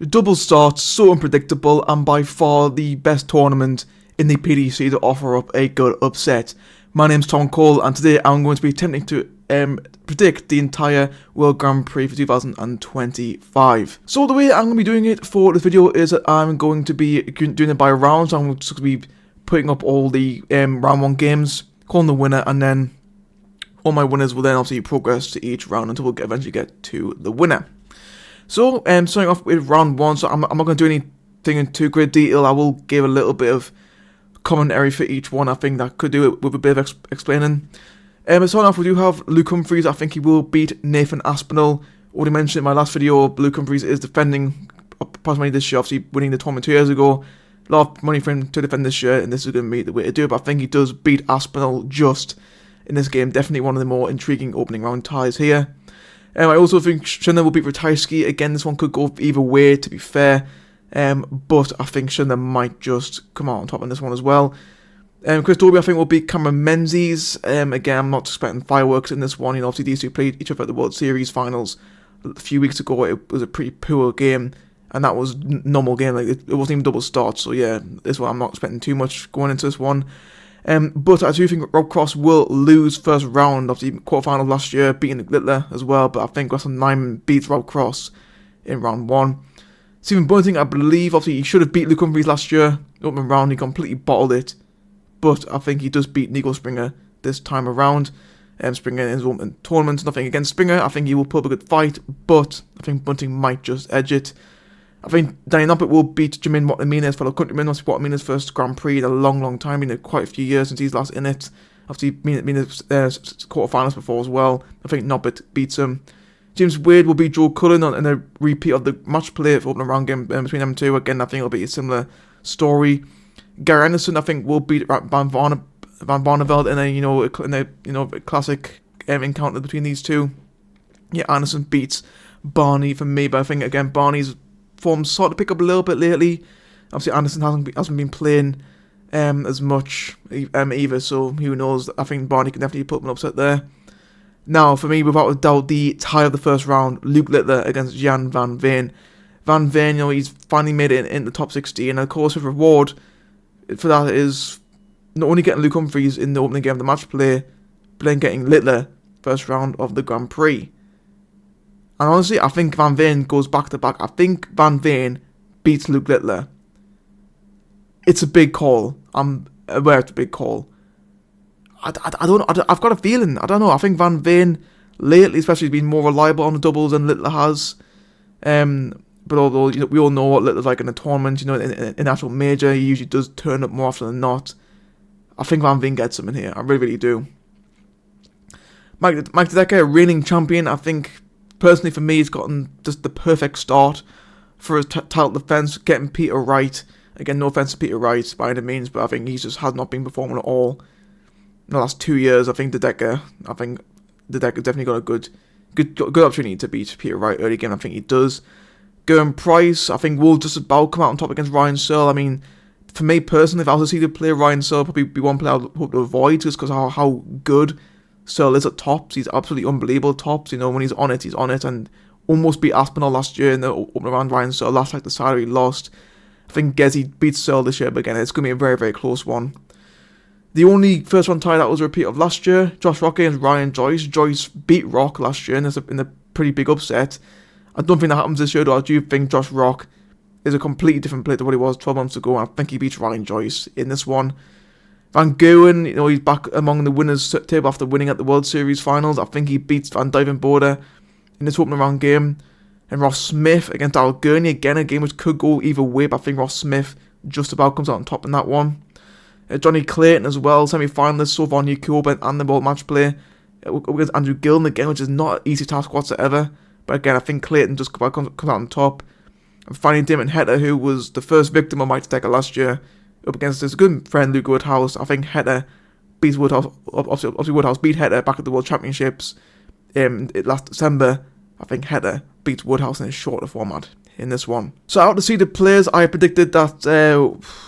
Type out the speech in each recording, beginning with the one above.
The double starts so unpredictable and by far the best tournament in the PDC to offer up a good upset. My name's Tom Cole and today I'm going to be attempting to predict the entire World Grand Prix for 2025. So the way I'm going to be doing it for this video is that I'm going to be doing it by rounds. I'm just going to be putting up all the round 1 games, calling the winner, and then all my winners will then obviously progress to each round until we'll eventually get to the winner. So, starting off with round 1, so I'm not going to do anything in too great detail. I will give a little bit of commentary for each one. I think that could do it with a bit of explaining. Starting off, we do have Luke Humphries. I think he will beat Nathan Aspinall. Already mentioned in my last video, Luke Humphries is defending approximately this year, obviously winning the tournament 2 years ago. A lot of money for him to defend this year, and this is going to be the way to do it. But I think he does beat Aspinall just in this game. Definitely one of the more intriguing opening round ties here. I also think Schindler will beat Ratajski. Again, this one could go either way, to be fair. But I think Schindler might just come out on top in this one as well. Chris Dobie, I think, will beat Cameron Menzies. Again, I'm not expecting fireworks in this one. You know, obviously these two played each other at the World Series finals a few weeks ago. It was a pretty poor game, and that was normal game. Like it wasn't even double starts. So yeah, this one I'm not expecting too much going into this one. But I do think Rob Cross will lose first round. Obviously, quarterfinal last year, beating Littler as well. But I think Russell Nyman beats Rob Cross in round 1. Stephen Bunting, I believe, obviously, he should have beat Luke Humphries last year. Opening round, he completely bottled it. But I think he does beat Nico Springer this time around. Springer in his own tournament, nothing against Springer. I think he will put up a good fight. But I think Bunting might just edge it. I think Danny Noppert will beat Jermaine Watanabe, fellow countryman. Obviously, Watanabe's first Grand Prix in a long time. Been quite a few years since he's last in it. Obviously, been in the quarterfinals before as well. I think Noppert beats him. James Wade will beat Joe Cullen in a repeat of the match play for opening round game between them two. Again, I think it'll be a similar story. Gary Anderson, I think, will beat Van Barneveld in a classic encounter between these two. Yeah, Anderson beats Barney for me, but I think again Barney's form sort of pick up a little bit lately. Obviously, Anderson hasn't been playing as much either, so who knows? I think Barney can definitely put up an upset there. Now, for me, without a doubt, the tie of the first round, Luke Littler against Jan van Veen. Van Veen, he's finally made it in the top 60, and of course, his reward for that is not only getting Luke Humphries in the opening game of the match play, but then getting Littler first round of the Grand Prix. And honestly, I think Van Veen goes back to back. I think Van Veen beats Luke Littler. It's a big call. I'm aware it's a big call. I don't know. I've got a feeling. I don't know. I think Van Veen lately, especially, has been more reliable on the doubles than Littler has. But although we all know what Littler's like in a tournament, in actual major, he usually does turn up more often than not. I think Van Veen gets him in here. I really do. Mike De Decker, reigning champion. I think, personally, for me, he's gotten just the perfect start for his title defense, getting Peter right. Again, no offense to Peter Wright by any means, but I think he just has not been performing at all in the last 2 years. I think De Decker definitely got a good opportunity to beat Peter Wright early game. I think he does. Grand Price, I think, will just about come out on top against Ryan Searle. I mean, for me personally, if I was to see the play Ryan Searle, probably be one player I would hope to avoid just because how good Searle is at tops. He's absolutely unbelievable at tops. When he's on it, and almost beat Aspinall last year in the opening round. Ryan Searle last like the salary lost. I think Gezi beats Searle this year, but again, it's going to be a very, very close one. The only first round tie that was a repeat of last year, Josh Rock against Ryan Joyce. Joyce beat Rock last year in a pretty big upset. I don't think that happens this year, though. I do think Josh Rock is a completely different player to what he was 12 months ago, and I think he beats Ryan Joyce in this one. Van Goghen, he's back among the winners table after winning at the World Series finals. I think he beats Van Duijvenbode in this opening round game. And Ross Smith against Al Gurney, again, a game which could go either way, but I think Ross Smith just about comes out on top in that one. Johnny Clayton as well, semi-finalist, so far Nikoba and the World Match Play against Andrew Gillen again, which is not an easy task whatsoever. But again, I think Clayton just comes out on top. And finally, Damon Hetta, who was the first victim of Mike De Decker last year, up against his good friend Luke Woodhouse. I think Hetta beats Woodhouse. Obviously, Woodhouse beat Hetta back at the World Championships last December. I think Hetta beats Woodhouse in a shorter format in this one. So out to see the players, I predicted that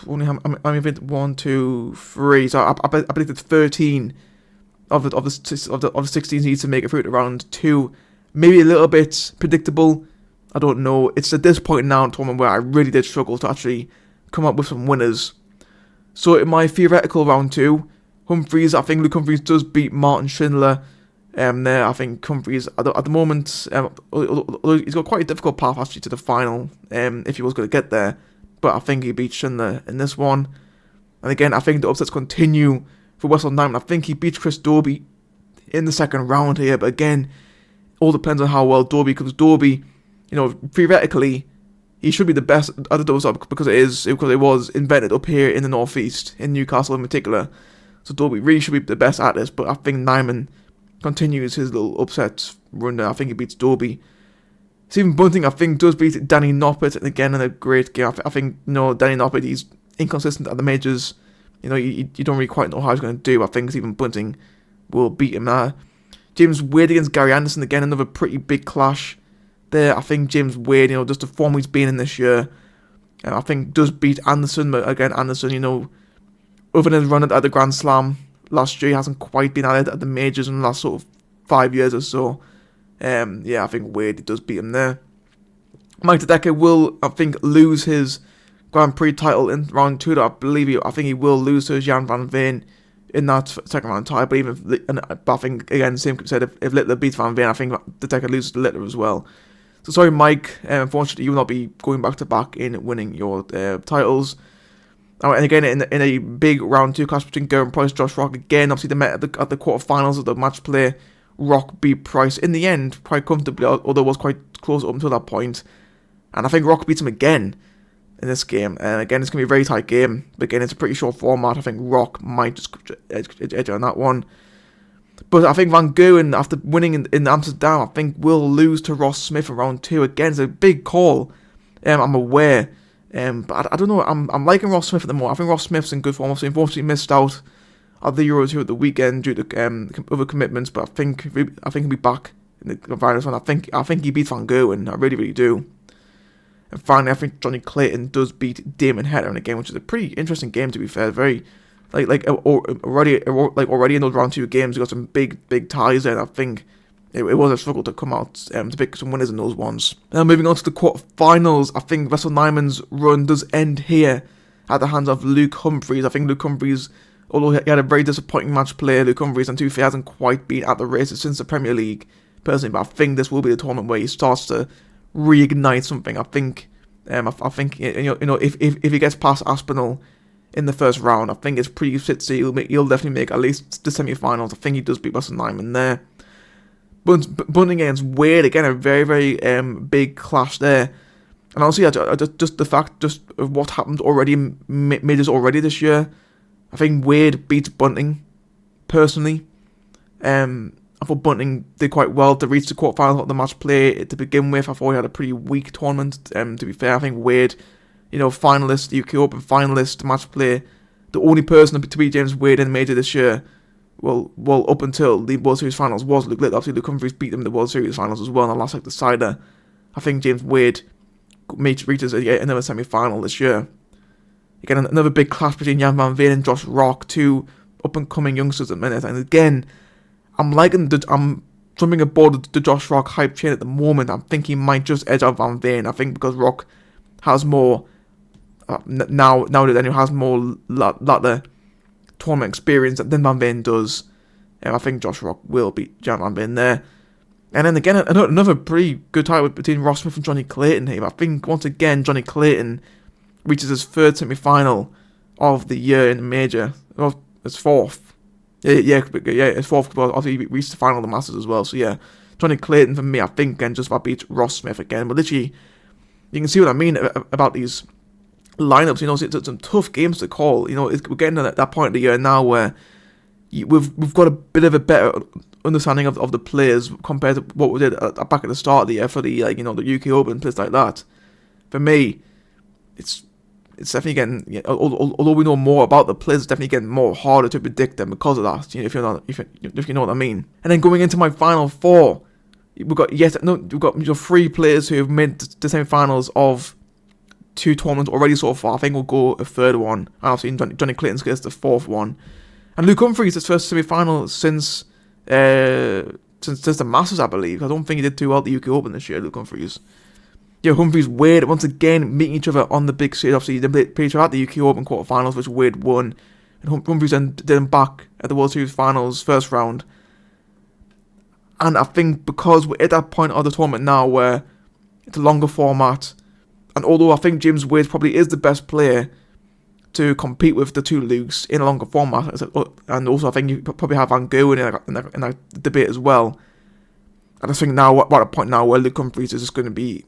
only how many 1, 2, 3. So I predicted 13 of the 16 needs to make it through to round 2. Maybe a little bit predictable. I don't know. It's at this point now in the tournament where I really did struggle to actually come up with some winners. So in my theoretical round 2, Humphries, I think Luke Humphries does beat Martin Schindler. There, I think Humphries at the moment, although he's got quite a difficult path actually to the final, if he was going to get there. But I think he beats Schindler in this one. And again, I think the upsets continue for Wessel Nyman. I think he beats Chris Dobie in the second round here. But again, all depends on how well Dobie, because Dobie, theoretically, he should be the best at the doubles up because it was invented up here in the northeast, in Newcastle in particular. So Dobie really should be the best at this, but I think Nyman continues his little upset run there. I think he beats Dobie. Stephen Bunting, I think, does beat Danny Noppert, and again in a great game. I think, Danny Noppert, he's inconsistent at the majors. You don't really quite know how he's going to do. I think Stephen Bunting will beat him there. James Wade against Gary Anderson, again, another pretty big clash there. I think James Wade, just the form he's been in this year, I think does beat Anderson, but again, Anderson, other than his run at the Grand Slam last year, he hasn't quite been at it at the majors in the last sort of 5 years or so. I think Wade does beat him there. Mike Dedeker will, I think, lose his Grand Prix title in round 2. I think he will lose to Jan van Veen in that second round tie. But I think, again, same could be said, if Littler beats Van Veen, I think Dedeker loses to Littler as well. So sorry, Mike. Unfortunately, you will not be going back to back in winning your titles. And again, in a big round 2 clash between Gerwyn Price and Josh Rock, again, obviously they met at the quarterfinals of the match play. Rock beat Price in the end quite comfortably, although it was quite close up until that point. And I think Rock beats him again in this game. And again, it's going to be a very tight game. But again, it's a pretty short format. I think Rock might just edge on that one. But I think Van Gerwen, after winning in Amsterdam, I think will lose to Ross Smith in round 2. Again, it's a big call. I'm aware. But I don't know. I'm liking Ross Smith at the moment. I think Ross Smith's in good form. Obviously, unfortunately missed out at the Euros here at the weekend due to other commitments. But I think he'll be back in the finals one. I think he beats Van Gerwen. I really, really do. And finally, I think Johnny Clayton does beat Damon Heta in a game, which is a pretty interesting game to be fair. Very already in those round 2 games, we got some big ties there. And I think it was a struggle to come out to pick some winners in those ones. Now moving on to the quarterfinals, I think Wessel Nyman's run does end here at the hands of Luke Humphries. I think Luke Humphries, although he had a very disappointing match play, Luke Humphries, and to be fair, hasn't quite been at the races since the Premier League, personally, but I think this will be the tournament where he starts to reignite something. I think if he gets past Aspinall in the first round, I think it's pretty fit to he'll definitely make at least the semi-finals. I think he does beat Wessel Nyman there. Bunting against Wade, again, a very, very big clash there. And honestly, just the fact of what happened already made us already this year. I think Wade beats Bunting, personally. I thought Bunting did quite well to reach the quarterfinals of the match play to begin with. I thought he had a pretty weak tournament, to be fair. I think Wade, finalist, UK Open finalist, match play, the only person to beat James Wade in the major this year, well, up until the World Series finals was Luke Littler. Obviously, Luke Humphries beat him in the World Series finals as well in the last decider. I think James Wade reaches another semi-final this year. Again, another big clash between Jan van Veen and Josh Rock, 2 up-and-coming youngsters at the minute. And again, I'm jumping aboard the Josh Rock hype chain at the moment. I think he might just edge out Van Veen. I think because Rock has more now that he has more latter tournament experience than Van Veen does. I think Josh Rock will beat Jan Van Veen there. And then again, another pretty good title between Ross Smith and Johnny Clayton here. I think once again Johnny Clayton reaches his 3rd semi-final of the year in the major. Well, it's 4th. Yeah, it's 4th, because obviously he reached the final of the Masters as well. So yeah, Johnny Clayton for me, I think, again, just about beats Ross Smith again. But literally, you can see what I mean about these lineups. It's some tough games to call. We're getting to that point of the year now where we've got a bit of a better understanding of the players compared to what we did back at the start of the year for the the UK Open and places like that. For me, it's definitely getting, although we know more about the players, it's definitely getting more harder to predict them because of that. If you know what I mean. And then going into my final 4, we've got 3 players who have made the semi-finals of 2 tournaments already so far. I think we'll go a 3rd one. And obviously Johnny Clayton's gets the 4th one. And Luke Humphries, his first semi-final since the Masters, I believe. I don't think he did too well at the UK Open this year, Luke Humphries. Humphries, Wade, once again meeting each other on the big stage. Obviously, they played each other at the UK Open quarterfinals, which Wade won. And Humphries then did him back at the World Series finals, first round. And I think because we're at that point of the tournament now where it's a longer format, and although I think James Wade probably is the best player to compete with the two Lukes in a longer format, and also I think you probably have Van Gerwen in that debate as well. And I think now we're at a point now where Luke Humphries is just going to be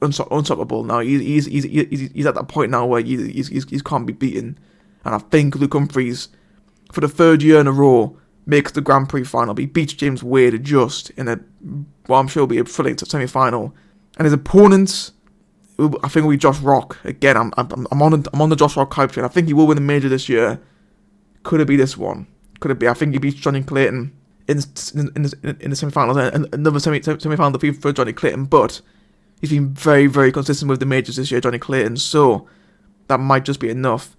unstoppable. Now he's at that point now where he can't be beaten, and I think Luke Humphries, for the third year in a row, makes the Grand Prix final. He beats James Wade just in I'm sure will be a thrilling semi-final, and his opponents, I think will be Josh Rock. Again, I'm on the Josh Rock hype train. I think he will win the major this year. Could it be this one? Could it be? I think he beats Johnny Clayton in the semi-finals, and another semi-final defeat for Johnny Clayton. But he's been very, very consistent with the majors this year, Johnny Clayton. So that might just be enough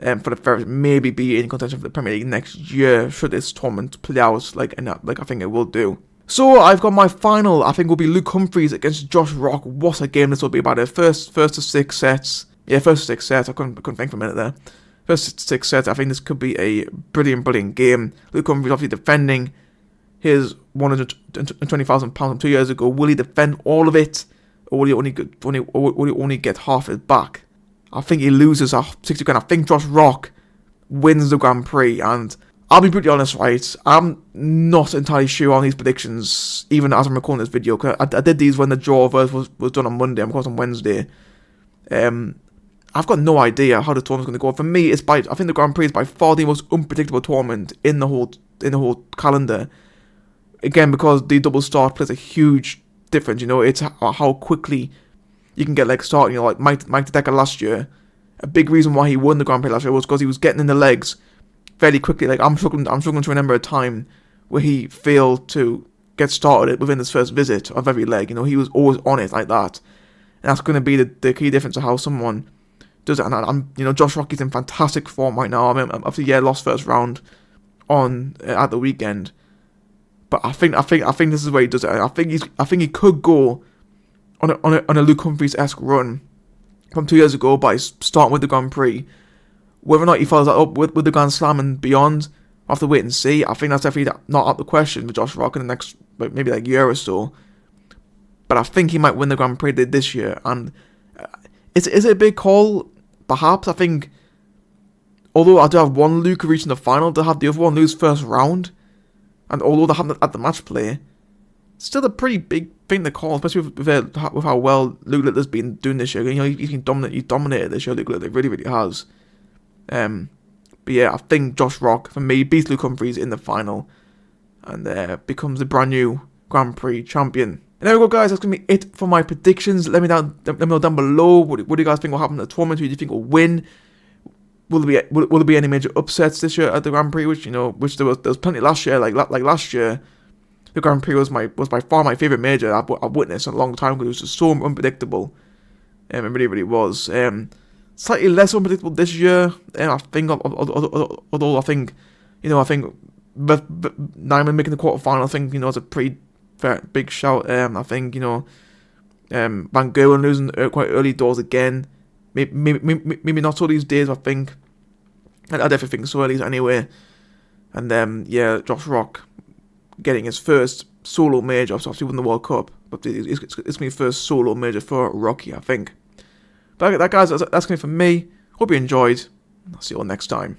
for the Ferrets maybe be in contention for the Premier League next year should this tournament play out like I think it will do. So I've got my final. I think will be Luke Humphries against Josh Rock. What a game this will be! By the first to 6 sets. Yeah, first to 6 sets. I couldn't think for a minute there. First to 6 sets. I think this could be a brilliant game. Luke Humphries obviously defending his £120,000 from 2 years ago. Will he defend all of it, or will he only get half it back? I think he loses at 60 grand. I think Josh Rock wins the Grand Prix, and I'll be brutally honest, right? I'm not entirely sure on these predictions, even as I'm recording this video. Cause I did these when the draw was done on Monday. I'm recording on Wednesday. I've got no idea how the tournament's going to go. For me, I think the Grand Prix is by far the most unpredictable tournament in the whole calendar. Again, because the double start plays a huge difference. It's how quickly you can get start. Like Mike Decker last year. A big reason why he won the Grand Prix last year was because he was getting in the legs fairly quickly. I'm struggling to remember a time where he failed to get started within his first visit of every leg. He was always on it like that, and that's going to be the key difference of how someone does it. And Josh Rock is in fantastic form right now. I mean, obviously, lost first round on at the weekend, but I think this is where he does it. I think he could go on a Luke Humphries-esque run from 2 years ago by starting with the Grand Prix. Whether or not he follows that up with the Grand Slam and beyond, I'll have to wait and see. I think that's definitely not out of the question with Josh Rock in the next maybe year or so. But I think he might win the Grand Prix this year. And is it a big call? Perhaps. I think, although I do have one Luke reaching the final, to have the other one lose first round, and although they haven't at the match play, it's still a pretty big thing to call, especially with how well Luke Littler's been doing this year. He's been dominant. He's dominated this year. Luke Littler really has. But yeah, I think Josh Rock, for me, beats Luke Humphries in the final and becomes the brand new Grand Prix champion. And there we go, guys. That's going to be it for my predictions. Let me know down below. What do you guys think will happen at the tournament? Who do you think will win? Will there be any major upsets this year at the Grand Prix? Which there was plenty last year. Like last year, the Grand Prix was by far my favourite major I've witnessed in a long time because it was just so unpredictable. It really was. Slightly less unpredictable this year. I think, although I think Nyman making the quarterfinal, I think is a pretty big shout. I think Van Gerwen losing quite early doors again. Maybe not all these days. I think, I definitely think so at least anyway. And Josh Rock getting his first solo major. Obviously won the World Cup, but it's going to be his first solo major for Rocky, I think. But that, guys, that's going to be for me. Hope you enjoyed. I'll see you all next time.